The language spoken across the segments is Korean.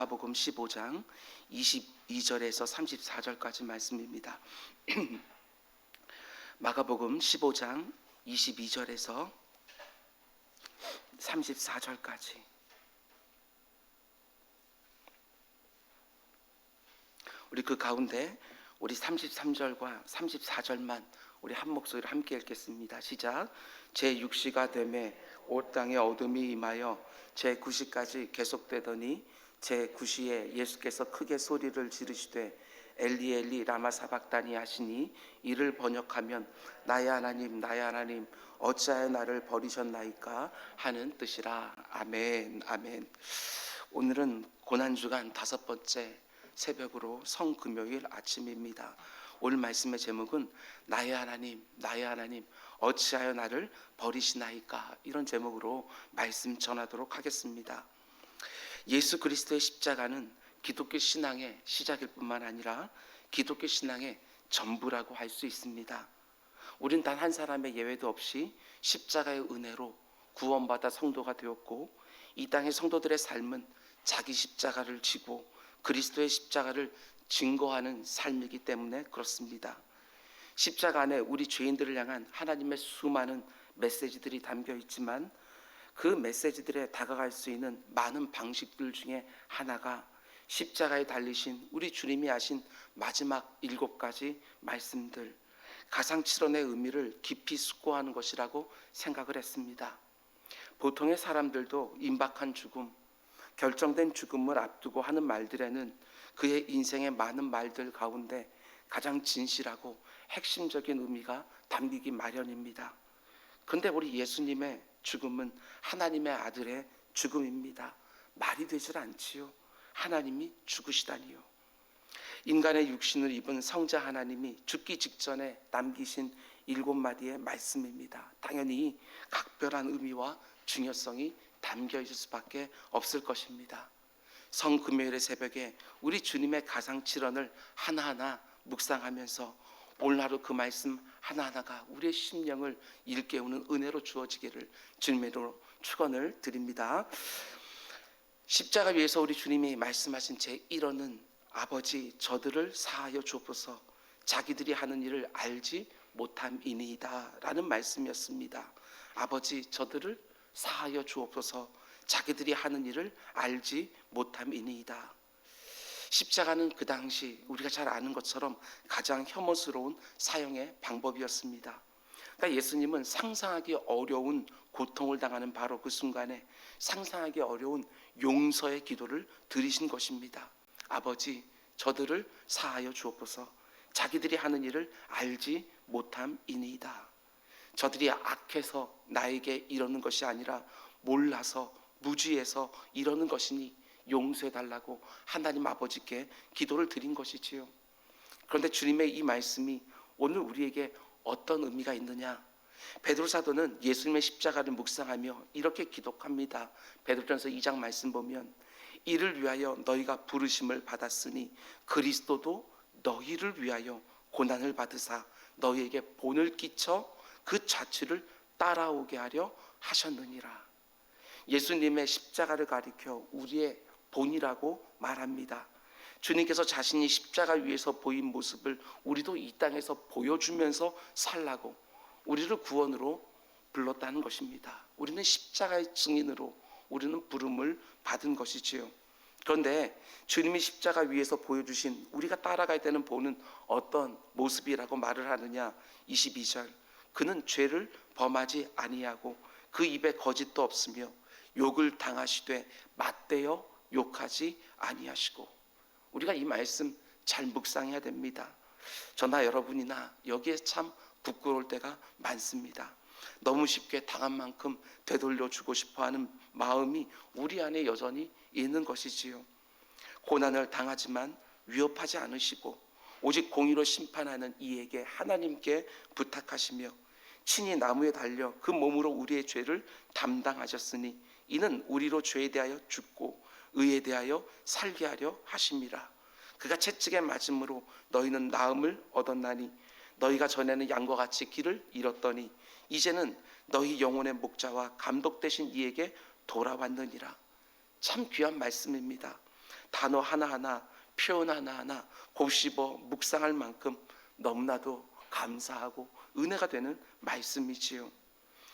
마가복음 15장 22절에서 34절까지 말씀입니다. 마가복음 15장 22절에서 34절까지. 우리 그 가운데 우리 33절과 34절만 우리 한 목소리로 함께 읽겠습니다. 시작. 제6시가 되매 온 땅에 어둠이 임하여 제9시까지 계속되더니 제9시에 예수께서 크게 소리를 지르시되 엘리 엘리 라마 사박다니 하시니 이를 번역하면 나의 하나님 나의 하나님 어찌하여 나를 버리셨나이까 하는 뜻이라. 아멘. 아멘. 오늘은 고난주간 5번째 새벽으로 성금요일 아침입니다. 오늘 말씀의 제목은 나의 하나님 나의 하나님 어찌하여 나를 버리시나이까, 이런 제목으로 말씀 전하도록 하겠습니다. 예수 그리스도의 십자가는 기독교 신앙의 시작일 뿐만 아니라 기독교 신앙의 전부라고 할 수 있습니다. 우린 단 한 사람의 예외도 없이 십자가의 은혜로 구원받아 성도가 되었고, 이 땅의 성도들의 삶은 자기 십자가를 지고 그리스도의 십자가를 증거하는 삶이기 때문에 그렇습니다. 십자가 안에 우리 죄인들을 향한 하나님의 수많은 메시지들이 담겨 있지만, 그 메시지들에 다가갈 수 있는 많은 방식들 중에 하나가 십자가에 달리신 우리 주님이 하신 마지막 7가지 말씀들, 가상칠언의 의미를 깊이 숙고하는 것이라고 생각을 했습니다. 보통의 사람들도 임박한 죽음, 결정된 죽음을 앞두고 하는 말들에는 그의 인생의 많은 말들 가운데 가장 진실하고 핵심적인 의미가 담기기 마련입니다. 그런데 우리 예수님의 죽음은 하나님의 아들의 죽음입니다. 말이 되질 않지요. 하나님이 죽으시다니요. 인간의 육신을 입은 성자 하나님이 죽기 직전에 남기신 7마디의 말씀입니다. 당연히 각별한 의미와 중요성이 담겨 있을 수밖에 없을 것입니다. 성금요일의 새벽에 우리 주님의 가상칠언을 하나하나 묵상하면서 오늘 하루 그 말씀 하나하나가 우리의 심령을 일깨우는 은혜로 주어지기를 주님으로 축원을 드립니다. 십자가 위에서 우리 주님이 말씀하신 제1언은 아버지 저들을 사하여 주옵소서 자기들이 하는 일을 알지 못함이니이다 라는 말씀이었습니다. 아버지 저들을 사하여 주옵소서 자기들이 하는 일을 알지 못함이니이다. 십자가는 그 당시 우리가 잘 아는 것처럼 가장 혐오스러운 사형의 방법이었습니다. 그러니까 예수님은 상상하기 어려운 고통을 당하는 바로 그 순간에 상상하기 어려운 용서의 기도를 드리신 것입니다. 아버지 저들을 사하여 주옵소서 자기들이 하는 일을 알지 못함이니이다. 저들이 악해서 나에게 이러는 것이 아니라 몰라서 무지해서 이러는 것이니 용서해달라고 하나님 아버지께 기도를 드린 것이지요. 그런데 주님의 이 말씀이 오늘 우리에게 어떤 의미가 있느냐? 베드로 사도는 예수님의 십자가를 묵상하며 이렇게 기록합니다. 베드로전서 2장 말씀 보면 이를 위하여 너희가 부르심을 받았으니 그리스도도 너희를 위하여 고난을 받으사 너희에게 본을 끼쳐 그 자취를 따라오게 하려 하셨느니라. 예수님의 십자가를 가리켜 우리의 본이라고 말합니다. 주님께서 자신이 십자가 위에서 보인 모습을 우리도 이 땅에서 보여주면서 살라고 우리를 구원으로 불렀다는 것입니다. 우리는 십자가의 증인으로 우리는 부름을 받은 것이지요. 그런데 주님이 십자가 위에서 보여주신 우리가 따라가야 되는 본은 어떤 모습이라고 말을 하느냐? 22절 그는 죄를 범하지 아니하고 그 입에 거짓도 없으며 욕을 당하시되 맞대어 욕하지 아니하시고. 우리가 이 말씀 잘 묵상해야 됩니다. 저나 여러분이나 여기에 참 부끄러울 때가 많습니다. 너무 쉽게 당한 만큼 되돌려주고 싶어하는 마음이 우리 안에 여전히 있는 것이지요. 고난을 당하지만 위협하지 않으시고 오직 공의로 심판하는 이에게 하나님께 부탁하시며 친히 나무에 달려 그 몸으로 우리의 죄를 담당하셨으니 이는 우리로 죄에 대하여 죽고 의에 대하여 살게 하려 하심이라. 그가 채찍에 맞음으로 너희는 나음을 얻었나니 너희가 전에는 양과 같이 길을 잃었더니 이제는 너희 영혼의 목자와 감독 되신 이에게 돌아왔느니라. 참 귀한 말씀입니다. 단어 하나하나, 표현 하나하나 곱씹어 묵상할 만큼 너무나도 감사하고 은혜가 되는 말씀이지요.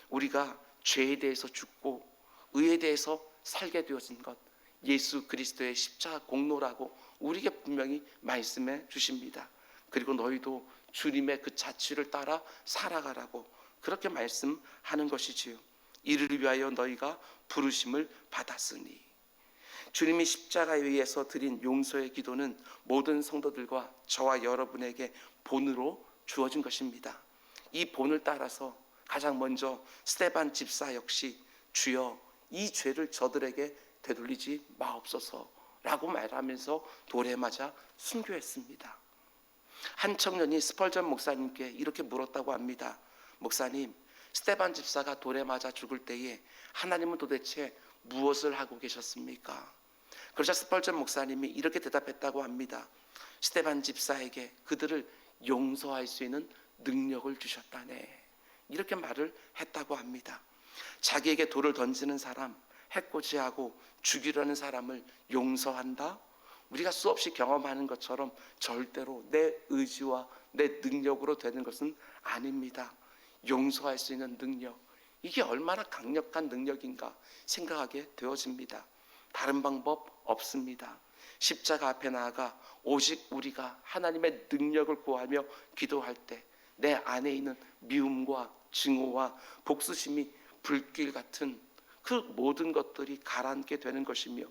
우리가 죄에 대해서 죽고 의에 대해서 살게 되어진 것, 예수 그리스도의 십자가 공로라고 우리에게 분명히 말씀해 주십니다. 그리고 너희도 주님의 그 자취를 따라 살아가라고 그렇게 말씀하는 것이지요. 이를 위하여 너희가 부르심을 받았으니. 주님이 십자가에 의해서 드린 용서의 기도는 모든 성도들과 저와 여러분에게 본으로 주어진 것입니다. 이 본을 따라서 가장 먼저 스데반 집사 역시 주여 이 죄를 저들에게 되돌리지 마옵소서라고 말하면서 돌에 맞아 순교했습니다. 한 청년이 스펄전 목사님께 이렇게 물었다고 합니다. 목사님, 스데반 집사가 돌에 맞아 죽을 때에 하나님은 도대체 무엇을 하고 계셨습니까? 그러자 스펄전 목사님이 이렇게 대답했다고 합니다. 스데반 집사에게 그들을 용서할 수 있는 능력을 주셨다네. 이렇게 말을 했다고 합니다. 자기에게 돌을 던지는 사람, 해코지하고 죽이려는 사람을 용서한다? 우리가 수없이 경험하는 것처럼 절대로 내 의지와 내 능력으로 되는 것은 아닙니다. 용서할 수 있는 능력, 이게 얼마나 강력한 능력인가 생각하게 되어집니다. 다른 방법 없습니다. 십자가 앞에 나아가 오직 우리가 하나님의 능력을 구하며 기도할 때 내 안에 있는 미움과 증오와 복수심이 불길 같은 그 모든 것들이 가라앉게 되는 것이며,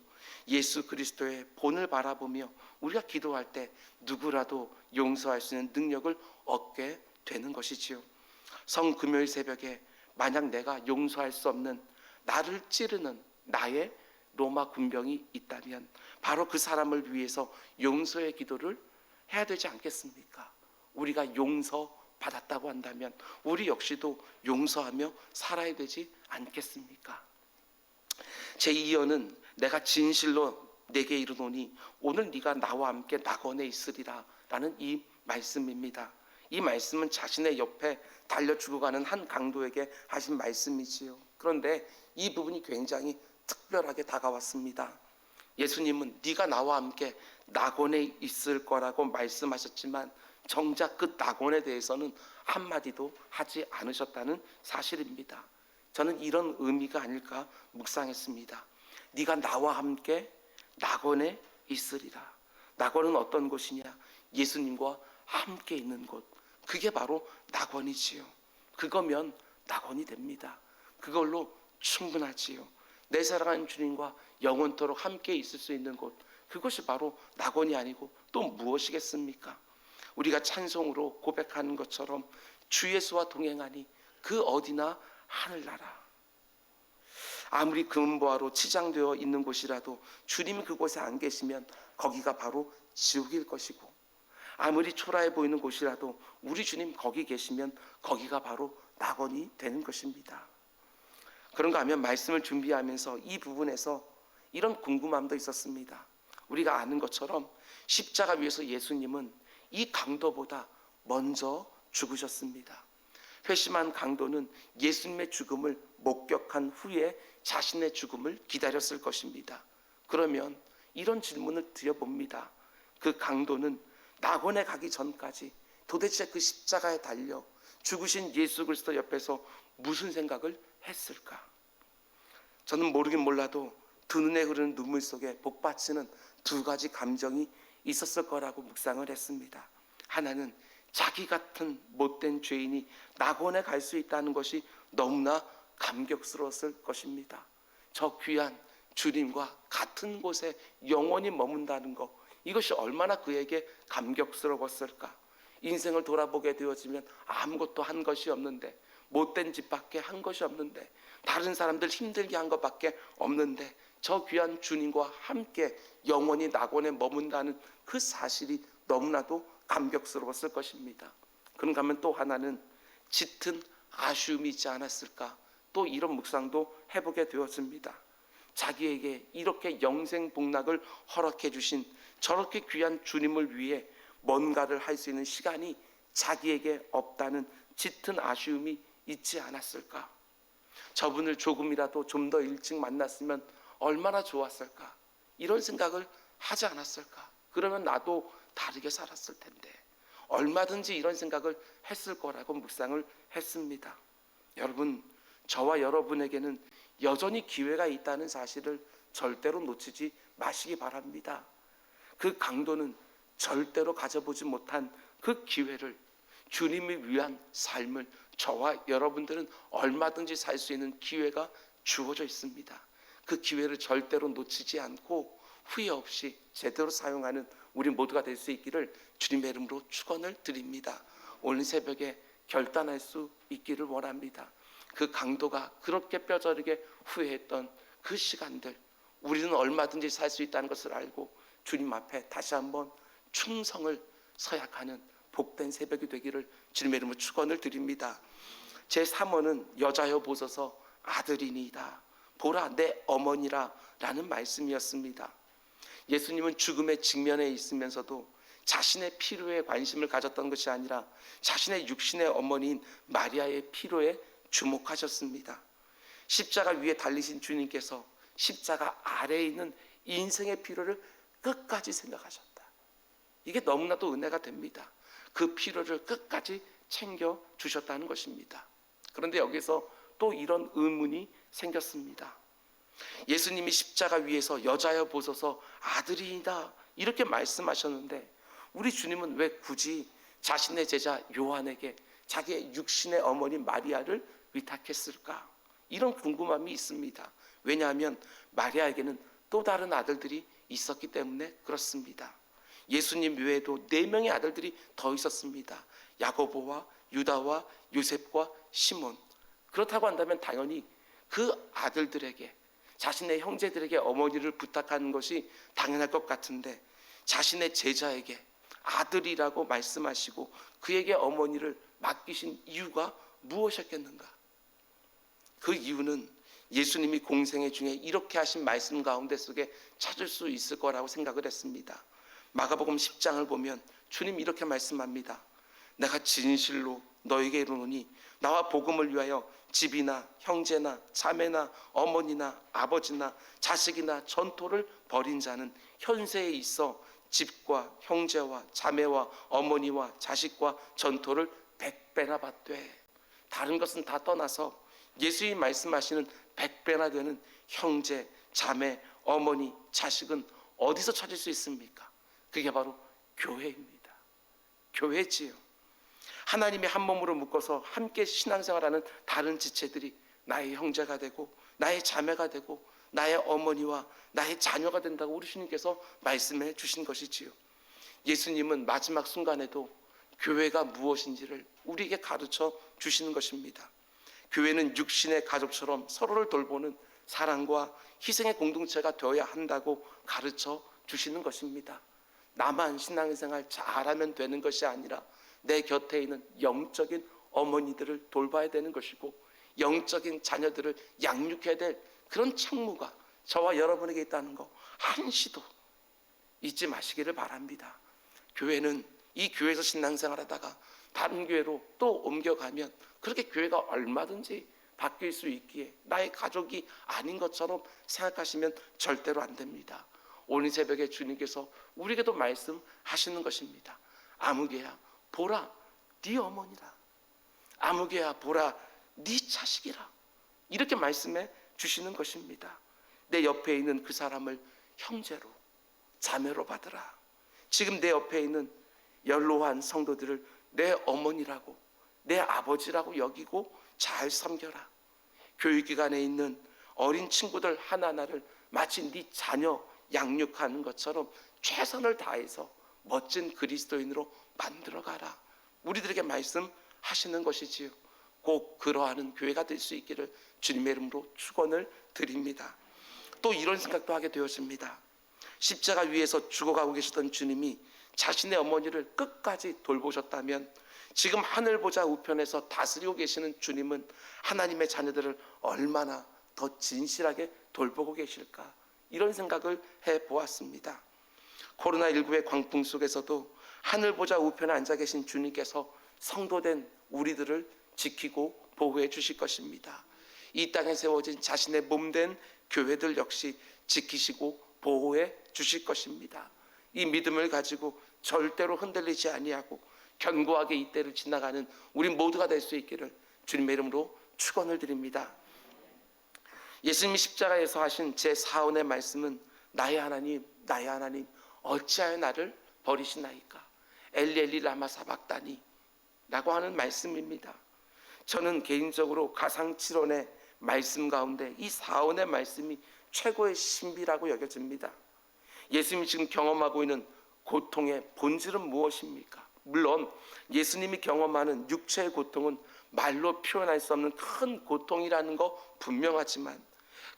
예수 그리스도의 본을 바라보며 우리가 기도할 때 누구라도 용서할 수 있는 능력을 얻게 되는 것이지요. 성금요일 새벽에 만약 내가 용서할 수 없는 나를 찌르는 나의 로마 군병이 있다면 바로 그 사람을 위해서 용서의 기도를 해야 되지 않겠습니까? 우리가 용서받았다고 한다면 우리 역시도 용서하며 살아야 되지 않겠습니까? 제2여는 내가 진실로 내게 이르노니 오늘 네가 나와 함께 낙원에 있으리라 라는 이 말씀입니다. 이 말씀은 자신의 옆에 달려 죽어가는 한 강도에게 하신 말씀이지요. 그런데 이 부분이 굉장히 특별하게 다가왔습니다. 예수님은 네가 나와 함께 낙원에 있을 거라고 말씀하셨지만 정작 그 낙원에 대해서는 한마디도 하지 않으셨다는 사실입니다. 저는 이런 의미가 아닐까 묵상했습니다. 네가 나와 함께 낙원에 있으리라. 낙원은 어떤 곳이냐? 예수님과 함께 있는 곳. 그게 바로 낙원이지요. 그거면 낙원이 됩니다. 그걸로 충분하지요. 내 사랑하는 주님과 영원토록 함께 있을 수 있는 곳, 그것이 바로 낙원이 아니고 또 무엇이겠습니까? 우리가 찬송으로 고백하는 것처럼 주 예수와 동행하니 그 어디나 하늘나라. 아무리 금보화로 치장되어 있는 곳이라도 주님이 그곳에 안 계시면 거기가 바로 지옥일 것이고, 아무리 초라해 보이는 곳이라도 우리 주님 거기 계시면 거기가 바로 낙원이 되는 것입니다. 그런가 하면 말씀을 준비하면서 이 부분에서 이런 궁금함도 있었습니다. 우리가 아는 것처럼 십자가 위에서 예수님은 이 강도보다 먼저 죽으셨습니다. 회심한 강도는 예수님의 죽음을 목격한 후에 자신의 죽음을 기다렸을 것입니다. 그러면 이런 질문을 드려봅니다. 그 강도는 낙원에 가기 전까지 도대체 그 십자가에 달려 죽으신 예수 그리스도 옆에서 무슨 생각을 했을까? 저는 모르긴 몰라도 두 눈에 흐르는 눈물 속에 복받치는 두 가지 감정이 있었을 거라고 묵상을 했습니다. 하나는 자기 같은 못된 죄인이 낙원에 갈 수 있다는 것이 너무나 감격스러웠을 것입니다. 저 귀한 주님과 같은 곳에 영원히 머문다는 것, 이것이 얼마나 그에게 감격스러웠을까. 인생을 돌아보게 되어지면 아무것도 한 것이 없는데, 못된 짓밖에 한 것이 없는데, 다른 사람들 힘들게 한 것밖에 없는데 저 귀한 주님과 함께 영원히 낙원에 머문다는 그 사실이 너무나도 감격스러웠을 것입니다. 그런가 하면 또 하나는 짙은 아쉬움이 있지 않았을까, 또 이런 묵상도 해보게 되었습니다. 자기에게 이렇게 영생복락을 허락해 주신 저렇게 귀한 주님을 위해 뭔가를 할 수 있는 시간이 자기에게 없다는 짙은 아쉬움이 있지 않았을까. 저분을 조금이라도 좀 더 일찍 만났으면 얼마나 좋았을까, 이런 생각을 하지 않았을까? 그러면 나도 다르게 살았을 텐데. 얼마든지 이런 생각을 했을 거라고 묵상을 했습니다. 여러분, 저와 여러분에게는 여전히 기회가 있다는 사실을 절대로 놓치지 마시기 바랍니다. 그 강도는 절대로 가져보지 못한 그 기회를, 주님을 위한 삶을 저와 여러분들은 얼마든지 살 수 있는 기회가 주어져 있습니다. 그 기회를 절대로 놓치지 않고 후회 없이 제대로 사용하는 우리 모두가 될 수 있기를 주님의 이름으로 축원을 드립니다. 오늘 새벽에 결단할 수 있기를 원합니다. 그 강도가 그렇게 뼈저리게 후회했던 그 시간들, 우리는 얼마든지 살 수 있다는 것을 알고 주님 앞에 다시 한번 충성을 서약하는 복된 새벽이 되기를 주님의 이름으로 축원을 드립니다. 제3호는 여자여 보소서 아들이니이다. 보라 내 어머니라 라는 말씀이었습니다. 예수님은 죽음의 직면에 있으면서도 자신의 필요에 관심을 가졌던 것이 아니라 자신의 육신의 어머니인 마리아의 필요에 주목하셨습니다. 십자가 위에 달리신 주님께서 십자가 아래에 있는 인생의 필요를 끝까지 생각하셨다. 이게 너무나도 은혜가 됩니다. 그 필요를 끝까지 챙겨주셨다는 것입니다. 그런데 여기서 또 이런 의문이 생겼습니다. 예수님이 십자가 위에서 여자여 보소서 아들이다 이렇게 말씀하셨는데 우리 주님은 왜 굳이 자신의 제자 요한에게 자기의 육신의 어머니 마리아를 위탁했을까? 이런 궁금함이 있습니다. 왜냐하면 마리아에게는 또 다른 아들들이 있었기 때문에 그렇습니다. 예수님 외에도 4명의 아들들이 더 있었습니다. 야고보와 유다와 요셉과 시몬. 그렇다고 한다면 당연히 그 아들들에게, 자신의 형제들에게 어머니를 부탁하는 것이 당연할 것 같은데 자신의 제자에게 아들이라고 말씀하시고 그에게 어머니를 맡기신 이유가 무엇이었겠는가? 그 이유는 예수님이 공생애 중에 이렇게 하신 말씀 가운데 속에 찾을 수 있을 거라고 생각을 했습니다. 마가복음 10장을 보면 주님 이렇게 말씀합니다. 내가 진실로 너에게 이르노니 나와 복음을 위하여 집이나 형제나 자매나 어머니나 아버지나 자식이나 전토를 벌인 자는 현세에 있어 집과 형제와 자매와 어머니와 자식과 전토를 100배나 받되. 다른 것은 다 떠나서 예수님이 말씀하시는 100배나 되는 형제, 자매, 어머니, 자식은 어디서 찾을 수 있습니까? 그게 바로 교회입니다. 교회지요. 하나님이 한 몸으로 묶어서 함께 신앙생활하는 다른 지체들이 나의 형제가 되고 나의 자매가 되고 나의 어머니와 나의 자녀가 된다고 우리 주님께서 말씀해 주신 것이지요. 예수님은 마지막 순간에도 교회가 무엇인지를 우리에게 가르쳐 주시는 것입니다. 교회는 육신의 가족처럼 서로를 돌보는 사랑과 희생의 공동체가 되어야 한다고 가르쳐 주시는 것입니다. 나만 신앙생활 잘하면 되는 것이 아니라 내 곁에 있는 영적인 어머니들을 돌봐야 되는 것이고 영적인 자녀들을 양육해야 될 그런 책무가 저와 여러분에게 있다는 거 한시도 잊지 마시기를 바랍니다. 교회는 이 교회에서 신앙생활 하다가 다른 교회로 또 옮겨가면 그렇게 교회가 얼마든지 바뀔 수 있기에 나의 가족이 아닌 것처럼 생각하시면 절대로 안 됩니다. 오늘 새벽에 주님께서 우리에게도 말씀하시는 것입니다. 아무개야 보라 네 어머니라. 아무개야 보라 네 자식이라. 이렇게 말씀해 주시는 것입니다. 내 옆에 있는 그 사람을 형제로 자매로 받으라. 지금 내 옆에 있는 연로한 성도들을 내 어머니라고 내 아버지라고 여기고 잘 섬겨라. 교육기관에 있는 어린 친구들 하나하나를 마치 네 자녀 양육하는 것처럼 최선을 다해서 멋진 그리스도인으로 만들어가라. 우리들에게 말씀하시는 것이지요. 꼭 그러하는 교회가 될 수 있기를 주님의 이름으로 축원을 드립니다. 또 이런 생각도 하게 되었습니다. 십자가 위에서 죽어가고 계시던 주님이 자신의 어머니를 끝까지 돌보셨다면 지금 하늘 보좌 우편에서 다스리고 계시는 주님은 하나님의 자녀들을 얼마나 더 진실하게 돌보고 계실까? 이런 생각을 해보았습니다. 코로나19의 광풍 속에서도 하늘 보좌 우편에 앉아 계신 주님께서 성도된 우리들을 지키고 보호해 주실 것입니다. 이 땅에 세워진 자신의 몸된 교회들 역시 지키시고 보호해 주실 것입니다. 이 믿음을 가지고 절대로 흔들리지 아니하고 견고하게 이 때를 지나가는 우리 모두가 될 수 있기를 주님의 이름으로 축원을 드립니다. 예수님이 십자가에서 하신 제4원의 말씀은 나의 하나님 나의 하나님 어찌하여 나를 버리시나이까 엘리 엘리 라마 사박다니 라고 하는 말씀입니다. 저는 개인적으로 가상칠언의 말씀 가운데 이 4원의 말씀이 최고의 신비라고 여겨집니다. 예수님이 지금 경험하고 있는 고통의 본질은 무엇입니까? 물론 예수님이 경험하는 육체의 고통은 말로 표현할 수 없는 큰 고통이라는 거 분명하지만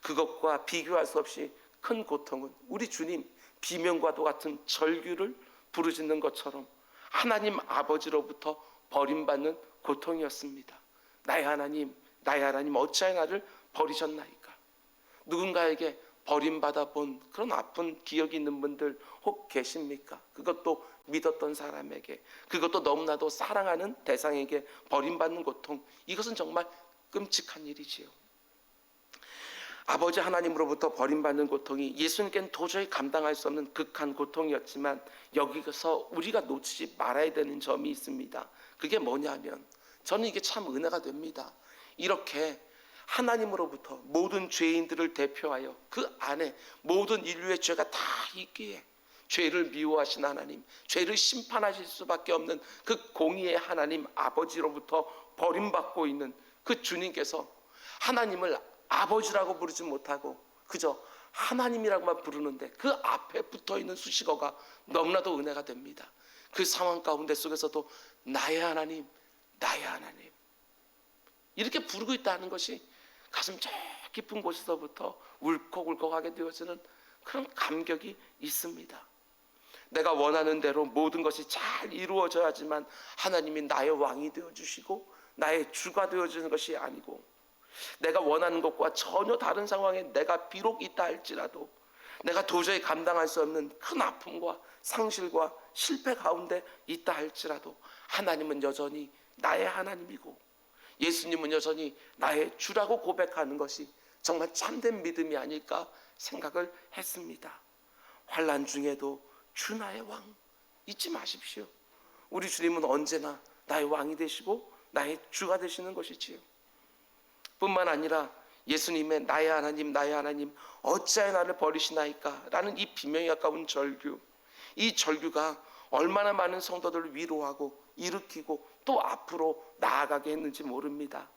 그것과 비교할 수 없이 큰 고통은 우리 주님 비명과도 같은 절규를 부르짖는 것처럼 하나님 아버지로부터 버림받는 고통이었습니다. 나의 하나님 어찌하여 나를 버리셨나이까. 누군가에게 버림받아 본 그런 아픈 기억이 있는 분들 혹 계십니까? 그것도 믿었던 사람에게, 그것도 너무나도 사랑하는 대상에게 버림받는 고통, 이것은 정말 끔찍한 일이지요. 아버지 하나님으로부터 버림받는 고통이 예수님께는 도저히 감당할 수 없는 극한 고통이었지만 여기서 우리가 놓치지 말아야 되는 점이 있습니다. 그게 뭐냐면 저는 이게 참 은혜가 됩니다. 이렇게 하나님으로부터 모든 죄인들을 대표하여 그 안에 모든 인류의 죄가 다 있기에 죄를 미워하신 하나님, 죄를 심판하실 수밖에 없는 그 공의의 하나님 아버지로부터 버림받고 있는 그 주님께서 하나님을 아버지라고 부르지 못하고 그저 하나님이라고만 부르는데 그 앞에 붙어있는 수식어가 너무나도 은혜가 됩니다. 그 상황 가운데 속에서도 나의 하나님 나의 하나님 이렇게 부르고 있다는 것이 가슴 저 깊은 곳에서부터 울컥울컥하게 되어지는 그런 감격이 있습니다. 내가 원하는 대로 모든 것이 잘 이루어져야지만 하나님이 나의 왕이 되어주시고 나의 주가 되어주는 것이 아니고 내가 원하는 것과 전혀 다른 상황에 내가 비록 있다 할지라도 내가 도저히 감당할 수 없는 큰 아픔과 상실과 실패 가운데 있다 할지라도 하나님은 여전히 나의 하나님이고 예수님은 여전히 나의 주라고 고백하는 것이 정말 참된 믿음이 아닐까 생각을 했습니다. 환난 중에도 주 나의 왕 잊지 마십시오. 우리 주님은 언제나 나의 왕이 되시고 나의 주가 되시는 것이지요. 뿐만 아니라 예수님의 나의 하나님 어찌하여 나를 버리시나이까 라는 이 비명에 가까운 절규, 이 절규가 얼마나 많은 성도들을 위로하고 일으키고 또 앞으로 나아가게 했는지 모릅니다.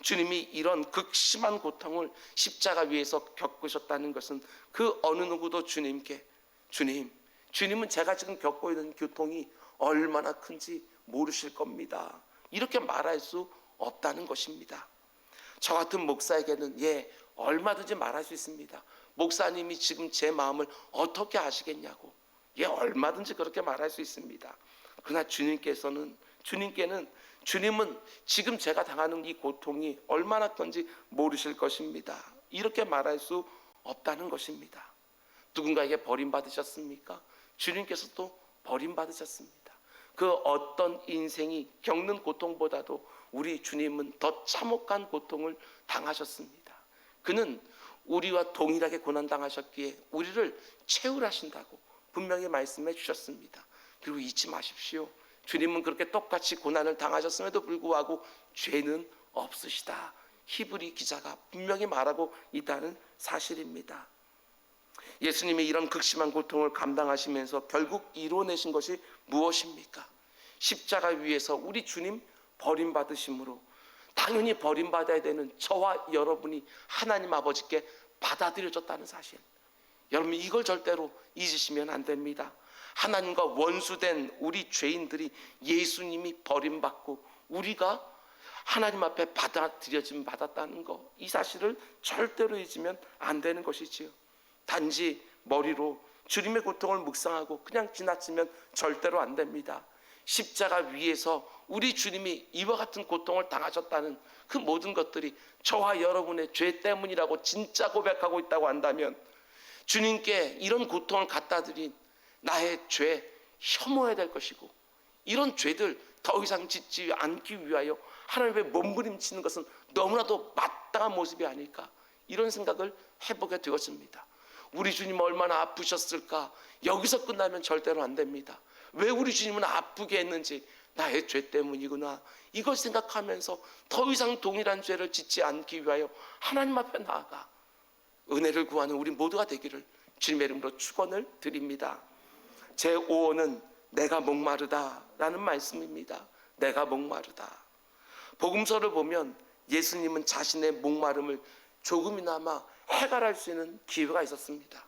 주님이 이런 극심한 고통을 십자가 위에서 겪으셨다는 것은 그 어느 누구도 주님은 제가 지금 겪고 있는 고통이 얼마나 큰지 모르실 겁니다. 이렇게 말할 수 없다는 것입니다. 저 같은 목사에게는 얼마든지 말할 수 있습니다. 목사님이 지금 제 마음을 어떻게 아시겠냐고 얼마든지 그렇게 말할 수 있습니다. 그러나 주님은 지금 제가 당하는 이 고통이 얼마나 큰지 모르실 것입니다. 이렇게 말할 수 없다는 것입니다. 누군가에게 버림받으셨습니까? 주님께서도 버림받으셨습니다. 그 어떤 인생이 겪는 고통보다도 우리 주님은 더 참혹한 고통을 당하셨습니다. 그는 우리와 동일하게 고난당하셨기에 우리를 채울하신다고 분명히 말씀해 주셨습니다. 그리고 잊지 마십시오. 주님은 그렇게 똑같이 고난을 당하셨음에도 불구하고 죄는 없으시다. 히브리 기자가 분명히 말하고 있다는 사실입니다. 예수님이 이런 극심한 고통을 감당하시면서 결국 이뤄내신 것이 무엇입니까? 십자가 위에서 우리 주님 버림받으심으로 당연히 버림받아야 되는 저와 여러분이 하나님 아버지께 받아들여졌다는 사실, 여러분 이걸 절대로 잊으시면 안 됩니다. 하나님과 원수된 우리 죄인들이 예수님이 버림받고 우리가 하나님 앞에 받아들여짐 받았다는 것, 이 사실을 절대로 잊으면 안 되는 것이지요. 단지 머리로 주님의 고통을 묵상하고 그냥 지나치면 절대로 안 됩니다. 십자가 위에서 우리 주님이 이와 같은 고통을 당하셨다는 그 모든 것들이 저와 여러분의 죄 때문이라고 진짜 고백하고 있다고 한다면 주님께 이런 고통을 갖다 드린 나의 죄 혐오해야 될 것이고 이런 죄들 더 이상 짓지 않기 위하여 하나님의 몸부림치는 것은 너무나도 마땅한 모습이 아닐까, 이런 생각을 해보게 되었습니다. 우리 주님 얼마나 아프셨을까? 여기서 끝나면 절대로 안 됩니다. 왜 우리 주님은 아프게 했는지, 나의 죄 때문이구나, 이걸 생각하면서 더 이상 동일한 죄를 짓지 않기 위하여 하나님 앞에 나아가 은혜를 구하는 우리 모두가 되기를 주님의 이름으로 축원을 드립니다. 제 5호는 내가 목마르다 라는 말씀입니다. 내가 목마르다. 복음서를 보면 예수님은 자신의 목마름을 조금이나마 해결할 수 있는 기회가 있었습니다.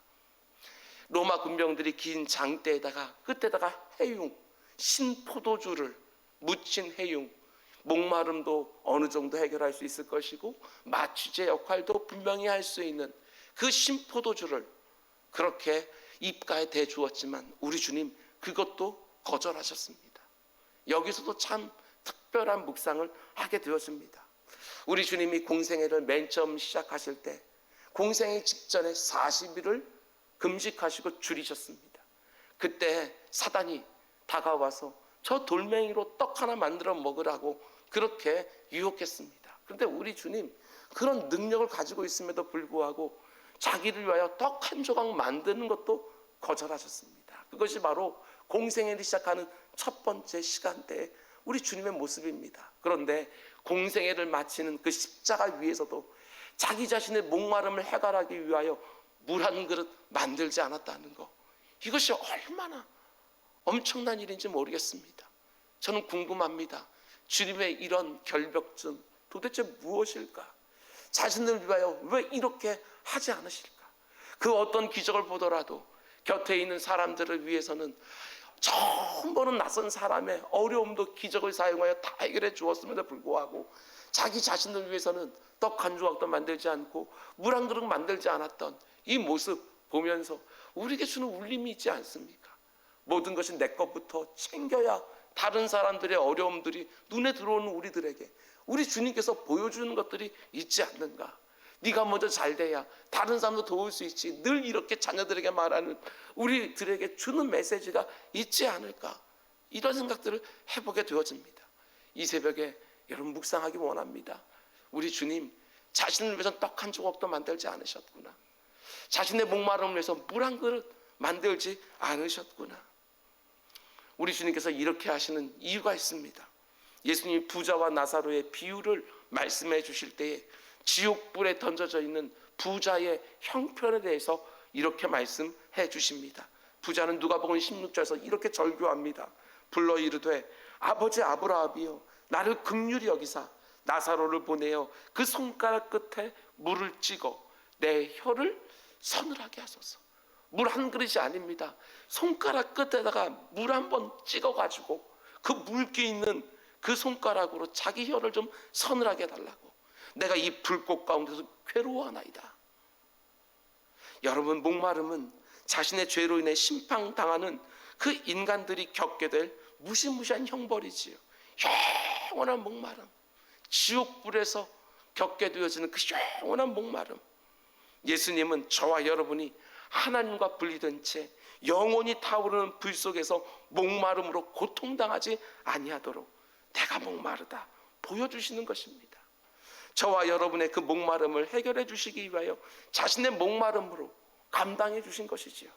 로마 군병들이 긴 장대에다가 끝에다가 해융, 신포도주를 묻힌 해융, 목마름도 어느 정도 해결할 수 있을 것이고 마취제 역할도 분명히 할 수 있는 그 신포도주를 그렇게 입가에 대주었지만 우리 주님 그것도 거절하셨습니다. 여기서도 참 특별한 묵상을 하게 되었습니다. 우리 주님이 공생애를 맨 처음 시작하실 때 공생애 직전에 40일을 금식하시고 줄이셨습니다. 그때 사단이 다가와서 저 돌멩이로 떡 하나 만들어 먹으라고 그렇게 유혹했습니다. 그런데 우리 주님 그런 능력을 가지고 있음에도 불구하고 자기를 위하여 떡 한 조각 만드는 것도 거절하셨습니다. 그것이 바로 공생애를 시작하는 첫 번째 시간대에 우리 주님의 모습입니다. 그런데 공생애를 마치는 그 십자가 위에서도 자기 자신의 목마름을 해결하기 위하여 물 한 그릇 만들지 않았다는 것, 이것이 얼마나 엄청난 일인지 모르겠습니다. 저는 궁금합니다. 주님의 이런 결벽증 도대체 무엇일까? 자신을 위하여 왜 이렇게 하지 않으실까? 그 어떤 기적을 보더라도 곁에 있는 사람들을 위해서는 처음 보는 낯선 사람의 어려움도 기적을 사용하여 다 해결해 주었음에도 불구하고 자기 자신을 위해서는 떡 한 조각도 만들지 않고 물 한 그릇 만들지 않았던 이 모습 보면서 우리에게 주는 울림이 있지 않습니까? 모든 것이 내 것부터 챙겨야 다른 사람들의 어려움들이 눈에 들어오는 우리들에게 우리 주님께서 보여주는 것들이 있지 않는가? 네가 먼저 잘 돼야 다른 사람도 도울 수 있지, 늘 이렇게 자녀들에게 말하는 우리들에게 주는 메시지가 있지 않을까? 이런 생각들을 해보게 되어집니다. 이 새벽에 여러분 묵상하기 원합니다. 우리 주님 자신을 위해서 떡 한 조각도 만들지 않으셨구나. 자신의 목마름을 위해서 물 한 그릇 만들지 않으셨구나. 우리 주님께서 이렇게 하시는 이유가 있습니다. 예수님이 부자와 나사로의 비유를 말씀해 주실 때에 지옥불에 던져져 있는 부자의 형편에 대해서 이렇게 말씀해 주십니다. 부자는 누가복음 16절에서 이렇게 절규합니다. 불러 이르되 아버지 아브라함이여 나를 긍휼히 여기사 나사로를 보내어 그 손가락 끝에 물을 찍어 내 혀를 서늘하게 하소서. 물 한 그릇이 아닙니다. 손가락 끝에다가 물 한 번 찍어가지고 그 물기 있는 그 손가락으로 자기 혀를 좀 서늘하게 해달라고. 내가 이 불꽃 가운데서 괴로워하나이다. 여러분, 목마름은 자신의 죄로 인해 심판당하는 그 인간들이 겪게 될 무시무시한 형벌이지요. 영원한 목마름, 지옥불에서 겪게 되어지는 그 영원한 목마름. 예수님은 저와 여러분이 하나님과 분리된 채 영원히 타오르는 불 속에서 목마름으로 고통당하지 아니하도록 내가 목마르다 보여주시는 것입니다. 저와 여러분의 그 목마름을 해결해 주시기 위하여 자신의 목마름으로 감당해 주신 것이지요.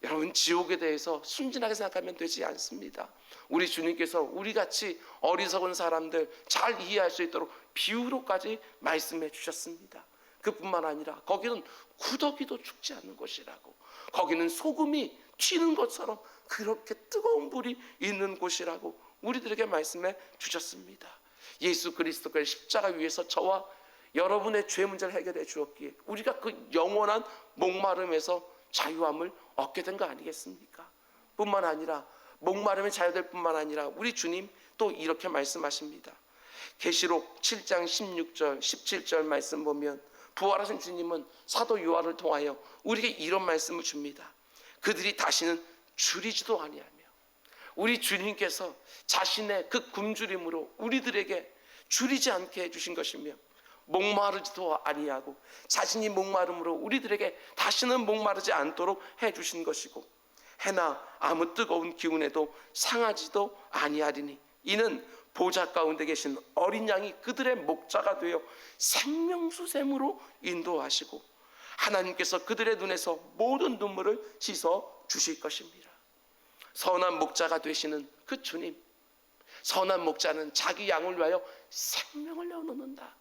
여러분, 지옥에 대해서 순진하게 생각하면 되지 않습니다. 우리 주님께서 우리같이 어리석은 사람들 잘 이해할 수 있도록 비유로까지 말씀해 주셨습니다. 그뿐만 아니라 거기는 구더기도 죽지 않는 곳이라고, 거기는 소금이 튀는 것처럼 그렇게 뜨거운 불이 있는 곳이라고 우리들에게 말씀해 주셨습니다. 예수 그리스도의 십자가 위에서 저와 여러분의 죄 문제를 해결해 주었기에 우리가 그 영원한 목마름에서 자유함을 얻게 된 거 아니겠습니까? 뿐만 아니라 목마름에 자유될 뿐만 아니라 우리 주님 또 이렇게 말씀하십니다. 계시록 7장 16절 17절 말씀 보면 부활하신 주님은 사도 요한을 통하여 우리에게 이런 말씀을 줍니다. 그들이 다시는 줄이지도 아니하며, 우리 주님께서 자신의 그 굶주림으로 우리들에게 줄이지 않게 해주신 것이며, 목마르지도 아니하고 자신이 목마름으로 우리들에게 다시는 목마르지 않도록 해주신 것이고, 해나 아무 뜨거운 기운에도 상하지도 아니하리니 이는 보좌 가운데 계신 어린 양이 그들의 목자가 되어 생명수샘으로 인도하시고 하나님께서 그들의 눈에서 모든 눈물을 씻어 주실 것입니다. 선한 목자가 되시는 그 주님, 선한 목자는 자기 양을 위하여 생명을 내어놓는다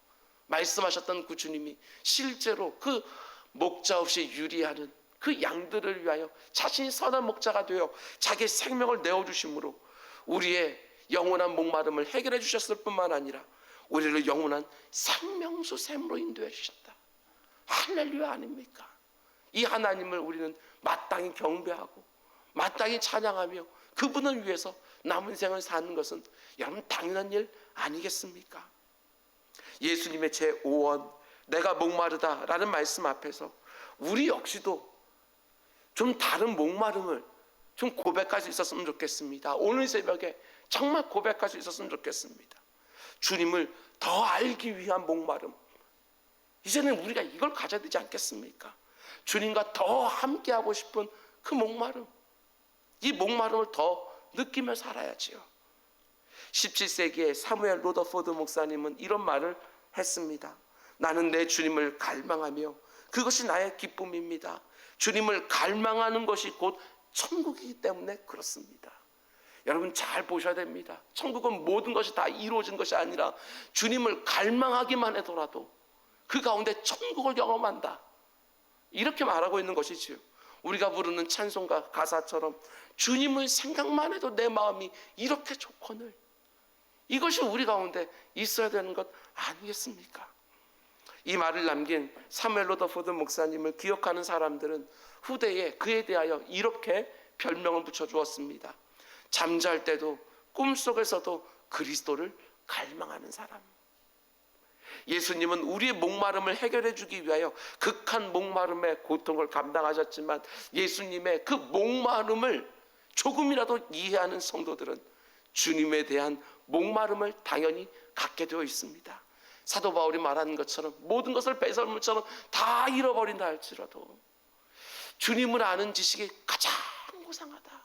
말씀하셨던 그 주님이 실제로 그 목자 없이 유리하는 그 양들을 위하여 자신이 선한 목자가 되어 자기의 생명을 내어주심으로 우리의 영원한 목마름을 해결해 주셨을 뿐만 아니라 우리를 영원한 생명수 샘으로 인도해 주신다. 할렐루야 아닙니까? 이 하나님을 우리는 마땅히 경배하고 마땅히 찬양하며 그분을 위해서 남은 생을 사는 것은 여러분 당연한 일 아니겠습니까? 예수님의 제5원 내가 목마르다 라는 말씀 앞에서 우리 역시도 좀 다른 목마름을 좀 고백할 수 있었으면 좋겠습니다. 오늘 새벽에 정말 고백할 수 있었으면 좋겠습니다. 주님을 더 알기 위한 목마름, 이제는 우리가 이걸 가져야 되지 않겠습니까? 주님과 더 함께하고 싶은 그 목마름, 이 목마름을 더 느끼며 살아야지요. 17세기의 사무엘 로더포드 목사님은 이런 말을 했습니다. 나는 내 주님을 갈망하며 그것이 나의 기쁨입니다. 주님을 갈망하는 것이 곧 천국이기 때문에 그렇습니다. 여러분 잘 보셔야 됩니다. 천국은 모든 것이 다 이루어진 것이 아니라 주님을 갈망하기만 해더라도 그 가운데 천국을 경험한다, 이렇게 말하고 있는 것이지요. 우리가 부르는 찬송가 가사처럼 주님을 생각만 해도 내 마음이 이렇게 좋거늘, 이것이 우리 가운데 있어야 되는 것 아니겠습니까? 이 말을 남긴 사무엘 로더포드 목사님을 기억하는 사람들은 후대에 그에 대하여 이렇게 별명을 붙여주었습니다. 잠잘 때도 꿈속에서도 그리스도를 갈망하는 사람. 예수님은 우리의 목마름을 해결해 주기 위하여 극한 목마름의 고통을 감당하셨지만 예수님의 그 목마름을 조금이라도 이해하는 성도들은 주님에 대한 목마름을 당연히 갖게 되어 있습니다. 사도 바울이 말하는 것처럼 모든 것을 배설물처럼 다 잃어버린다 할지라도 주님을 아는 지식이 가장 고상하다,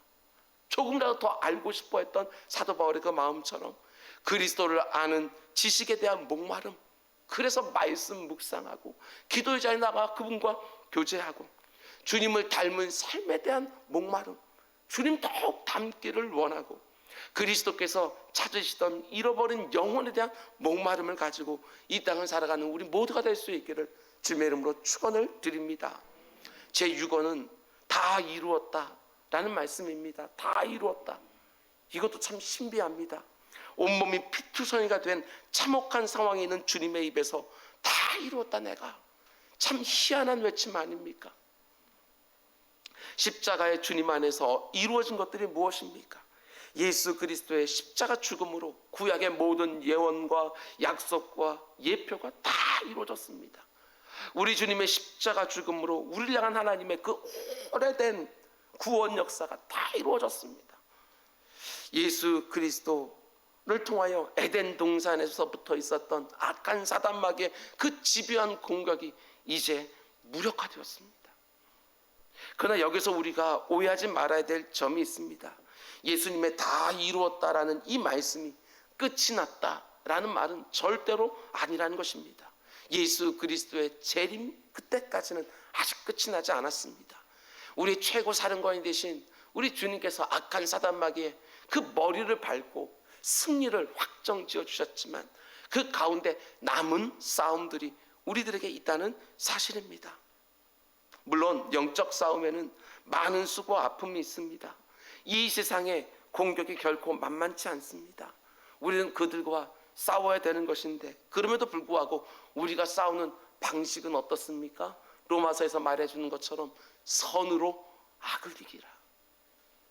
조금이라도 더 알고 싶어 했던 사도 바울의 그 마음처럼 그리스도를 아는 지식에 대한 목마름, 그래서 말씀 묵상하고 기도의 자리에 나가 그분과 교제하고 주님을 닮은 삶에 대한 목마름, 주님 더욱 닮기를 원하고 그리스도께서 찾으시던 잃어버린 영혼에 대한 목마름을 가지고 이 땅을 살아가는 우리 모두가 될 수 있기를 주님의 이름으로 축원을 드립니다. 제6원은 다 이루었다 라는 말씀입니다. 다 이루었다. 이것도 참 신비합니다. 온몸이 피투성이가 된 참혹한 상황에 있는 주님의 입에서 다 이루었다, 내가, 참 희한한 외침 아닙니까? 십자가의 주님 안에서 이루어진 것들이 무엇입니까? 예수 그리스도의 십자가 죽음으로 구약의 모든 예언과 약속과 예표가 다 이루어졌습니다. 우리 주님의 십자가 죽음으로 우리를 향한 하나님의 그 오래된 구원 역사가 다 이루어졌습니다. 예수 그리스도를 통하여 에덴 동산에서부터 있었던 악한 사단마귀의 그 집요한 공격이 이제 무력화되었습니다. 그러나 여기서 우리가 오해하지 말아야 될 점이 있습니다. 예수님의 다 이루었다라는 이 말씀이 끝이 났다라는 말은 절대로 아니라는 것입니다. 예수 그리스도의 재림 그때까지는 아직 끝이 나지 않았습니다. 우리 최고 사령관이 되신 우리 주님께서 악한 사단마귀의 그 머리를 밟고 승리를 확정 지어 주셨지만 그 가운데 남은 싸움들이 우리들에게 있다는 사실입니다. 물론 영적 싸움에는 많은 수고와 아픔이 있습니다. 이 세상의 공격이 결코 만만치 않습니다. 우리는 그들과 싸워야 되는 것인데 그럼에도 불구하고 우리가 싸우는 방식은 어떻습니까? 로마서에서 말해주는 것처럼 선으로 악을 이기라.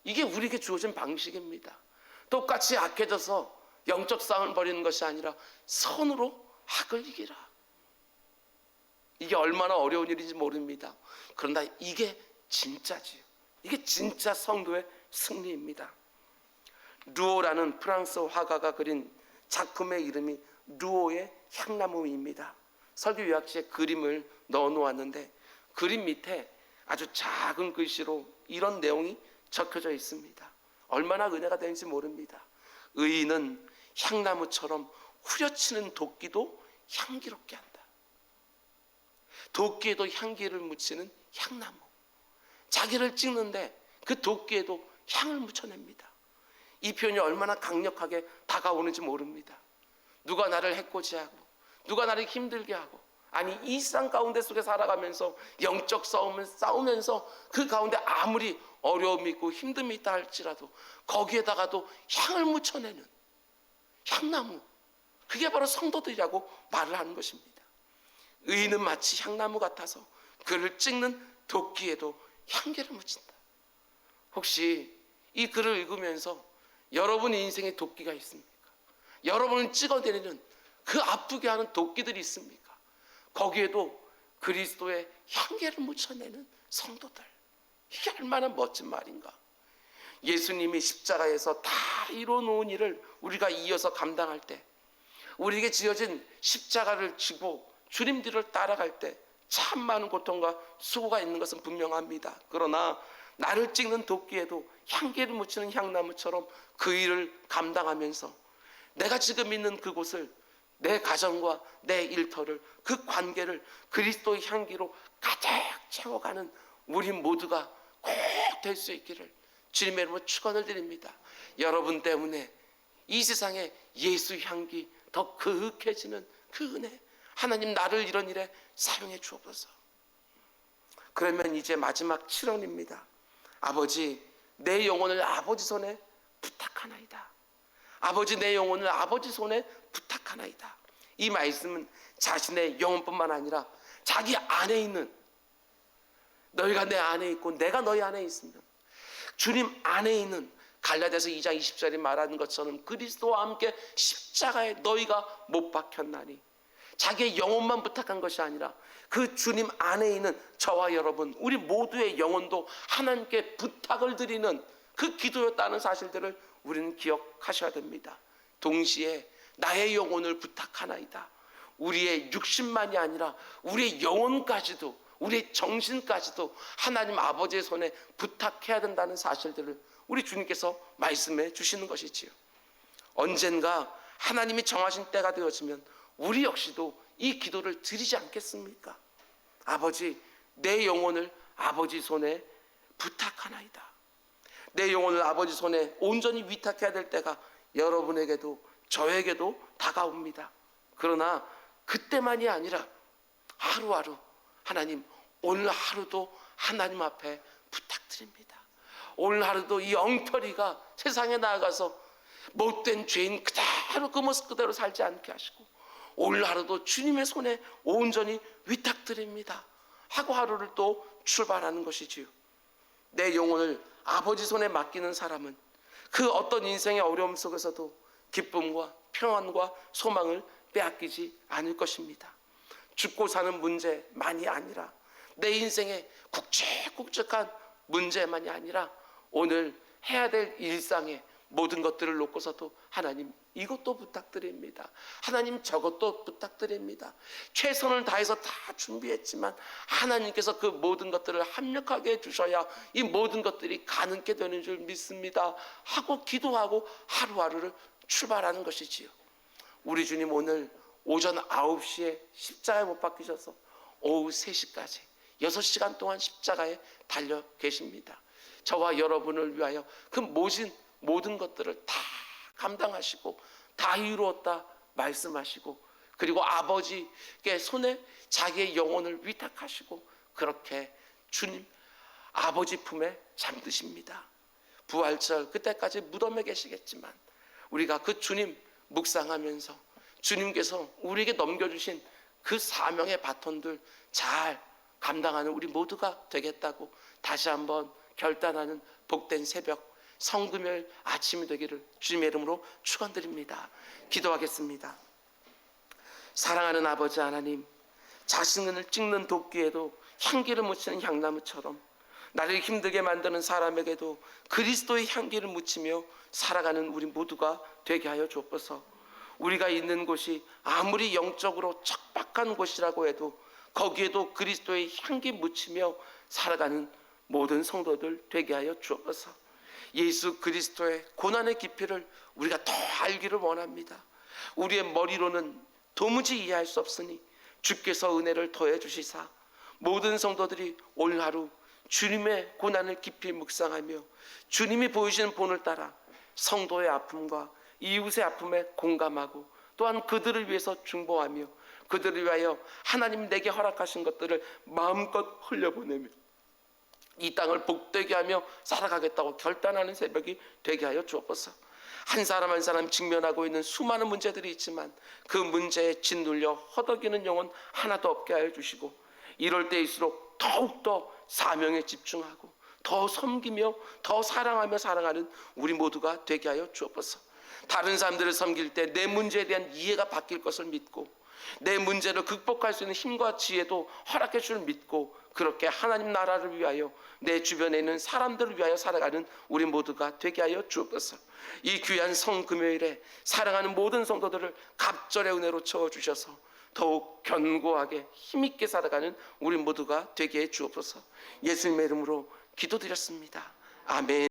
이게 우리에게 주어진 방식입니다. 똑같이 악해져서 영적 싸움을 벌이는 것이 아니라 선으로 악을 이기라. 이게 얼마나 어려운 일인지 모릅니다. 그러나 이게 진짜지요. 이게 진짜 성도의 승리입니다. 루오라는 프랑스 화가가 그린 작품의 이름이 루오의 향나무입니다. 설교 요약지에 그림을 넣어 놓았는데 그림 밑에 아주 작은 글씨로 이런 내용이 적혀져 있습니다. 얼마나 은혜가 되는지 모릅니다. 의인은 향나무처럼 후려치는 도끼도 향기롭게 한다. 도끼에도 향기를 묻히는 향나무. 자기를 찍는데 그 도끼에도 향을 묻혀냅니다. 이 표현이 얼마나 강력하게 다가오는지 모릅니다. 누가 나를 해코지하고 누가 나를 힘들게 하고, 아니 이 세상 가운데 속에 살아가면서 영적 싸움을 싸우면서 그 가운데 아무리 어려움이 있고 힘듦이 있다 할지라도 거기에다가도 향을 묻혀내는 향나무, 그게 바로 성도들이라고 말을 하는 것입니다. 의인은 마치 향나무 같아서 그를 찍는 도끼에도 향기를 묻힌다. 혹시 이 글을 읽으면서 여러분 인생에 도끼가 있습니까? 여러분을 찍어내리는 그 아프게 하는 도끼들이 있습니까? 거기에도 그리스도의 향기를 묻혀내는 성도들. 이게 얼마나 멋진 말인가. 예수님이 십자가에서 다 이뤄놓은 일을 우리가 이어서 감당할 때, 우리에게 지어진 십자가를 지고 주님 뒤를 따라갈 때 참 많은 고통과 수고가 있는 것은 분명합니다. 그러나 나를 찍는 도끼에도 향기를 묻히는 향나무처럼 그 일을 감당하면서 내가 지금 있는 그곳을, 내 가정과 내 일터를, 그 관계를 그리스도의 향기로 가득 채워가는 우리 모두가 꼭 될 수 있기를 주님의 이름으로 축원을 드립니다. 여러분 때문에 이 세상에 예수 향기 더 그윽해지는 그 은혜, 하나님 나를 이런 일에 사용해 주옵소서. 그러면 이제 마지막 7원입니다. 아버지, 내 영혼을 아버지 손에 부탁하나이다. 아버지, 내 영혼을 아버지 손에 부탁하나이다. 이 말씀은 자신의 영혼뿐만 아니라 자기 안에 있는, 너희가 내 안에 있고 내가 너희 안에 있으면, 주님 안에 있는 갈라디아서 2장 20절이 말하는 것처럼 그리스도와 함께 십자가에 너희가 못 박혔나니, 자기의 영혼만 부탁한 것이 아니라 그 주님 안에 있는 저와 여러분, 우리 모두의 영혼도 하나님께 부탁을 드리는 그 기도였다는 사실들을 우리는 기억하셔야 됩니다. 동시에 나의 영혼을 부탁하나이다. 우리의 육신만이 아니라 우리의 영혼까지도, 우리의 정신까지도 하나님 아버지의 손에 부탁해야 된다는 사실들을 우리 주님께서 말씀해 주시는 것이지요. 언젠가 하나님이 정하신 때가 되어지면 우리 역시도 이 기도를 드리지 않겠습니까? 아버지, 내 영혼을 아버지 손에 부탁하나이다. 내 영혼을 아버지 손에 온전히 위탁해야 될 때가 여러분에게도 저에게도 다가옵니다. 그러나 그때만이 아니라 하루하루, 하나님 오늘 하루도 하나님 앞에 부탁드립니다. 오늘 하루도 이 엉터리가 세상에 나아가서 못된 죄인 그대로 그 모습 그대로 살지 않게 하시고, 오늘 하루도 주님의 손에 온전히 위탁드립니다 하고 하루를 또 출발하는 것이지요. 내 영혼을 아버지 손에 맡기는 사람은 그 어떤 인생의 어려움 속에서도 기쁨과 평안과 소망을 빼앗기지 않을 것입니다. 죽고 사는 문제만이 아니라 내 인생의 굵직굵직한 문제만이 아니라 오늘 해야 될 일상의 모든 것들을 놓고서도 하나님 이것도 부탁드립니다. 하나님 저것도 부탁드립니다. 최선을 다해서 다 준비했지만 하나님께서 그 모든 것들을 합력하게 해주셔야 이 모든 것들이 가능케 되는 줄 믿습니다 하고 기도하고 하루하루를 출발하는 것이지요. 우리 주님 오늘 오전 9시에 십자가에 못 박히셔서 오후 3시까지 6시간 동안 십자가에 달려 계십니다. 저와 여러분을 위하여 그 모든 것들을 다 감당하시고 다 이루었다 말씀하시고, 그리고 아버지께 손에 자기의 영혼을 위탁하시고 그렇게 주님 아버지 품에 잠드십니다. 부활절 그때까지 무덤에 계시겠지만 우리가 그 주님 묵상하면서 주님께서 우리에게 넘겨주신 그 사명의 바톤들 잘 감당하는 우리 모두가 되겠다고 다시 한번 결단하는 복된 새벽 성금요일 아침이 되기를 주님의 이름으로 축원드립니다. 기도하겠습니다. 사랑하는 아버지 하나님, 자신을 찍는 도끼에도 향기를 묻히는 향나무처럼 나를 힘들게 만드는 사람에게도 그리스도의 향기를 묻히며 살아가는 우리 모두가 되게 하여 주옵소서. 우리가 있는 곳이 아무리 영적으로 척박한 곳이라고 해도 거기에도 그리스도의 향기 묻히며 살아가는 모든 성도들 되게 하여 주옵소서. 예수 그리스도의 고난의 깊이를 우리가 더 알기를 원합니다. 우리의 머리로는 도무지 이해할 수 없으니 주께서 은혜를 더해 주시사 모든 성도들이 오늘 하루 주님의 고난을 깊이 묵상하며 주님이 보이시는 본을 따라 성도의 아픔과 이웃의 아픔에 공감하고 또한 그들을 위해서 중보하며 그들을 위하여 하나님 내게 허락하신 것들을 마음껏 흘려보내며 이 땅을 복되게 하며 살아가겠다고 결단하는 새벽이 되게 하여 주옵소서. 한 사람 한 사람 직면하고 있는 수많은 문제들이 있지만 그 문제에 짓눌려 허덕이는 영혼 하나도 없게 하여 주시고 이럴 때일수록 더욱더 사명에 집중하고 더 섬기며 더 사랑하며 살아가는 우리 모두가 되게 하여 주옵소서. 다른 사람들을 섬길 때 내 문제에 대한 이해가 바뀔 것을 믿고 내 문제를 극복할 수 있는 힘과 지혜도 허락해 줄 믿고 그렇게 하나님 나라를 위하여 내 주변에 있는 사람들을 위하여 살아가는 우리 모두가 되게 하여 주옵소서. 이 귀한 성금요일에 사랑하는 모든 성도들을 갑절의 은혜로 채워주셔서 더욱 견고하게 힘있게 살아가는 우리 모두가 되게 해 주옵소서. 예수님의 이름으로 기도드렸습니다. 아멘.